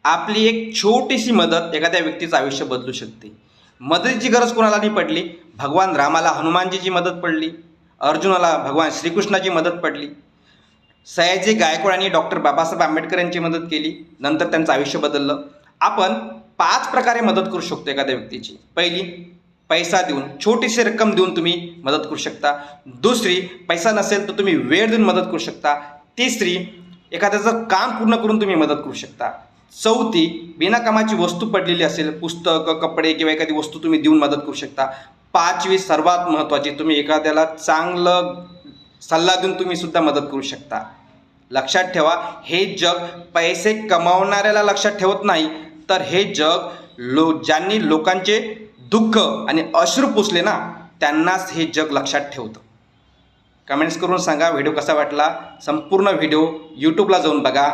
आपली एक छोटीशी मदत एखाद्या व्यक्तीचं आयुष्य बदलू शकते. मदतीची गरज कोणाला नाही पडली. भगवान रामाला हनुमानजीची मदत पडली, अर्जुनाला भगवान श्रीकृष्णाची मदत पडली, सयाजी गायकवाड आणि डॉक्टर बाबासाहेब आंबेडकर यांची मदत केली, नंतर त्यांचं आयुष्य बदललं. आपण 5 प्रकारे मदत करू शकतो एखाद्या व्यक्तीची. पहिली, पैसा देऊन, छोटीशी रक्कम देऊन तुम्ही मदत करू शकता. दुसरी, पैसा नसेल तर तुम्ही वेळ देऊन मदत करू शकता. तिसरी, एखाद्याचं काम पूर्ण करून तुम्ही मदत करू शकता. चौथी, बिनाकामाची वस्तू पडलेली असेल, पुस्तकं, कपडे किंवा एखादी वस्तू तुम्ही देऊन मदत करू शकता. पाचवी, सर्वात महत्त्वाची, तुम्ही एखाद्याला चांगलं सल्ला देऊन तुम्ही सुद्धा मदत करू शकता. लक्षात ठेवा, हे जग पैसे कमावणाऱ्याला लक्षात ठेवत नाही, तर हे जग ज्यांनी लोकांचे दुःख आणि अश्रू पुसले ना, त्यांनाच हे जग लक्षात ठेवतं. कमेंट्स करून सांगा व्हिडिओ कसा वाटला. संपूर्ण व्हिडिओ यूट्यूबला जाऊन बघा.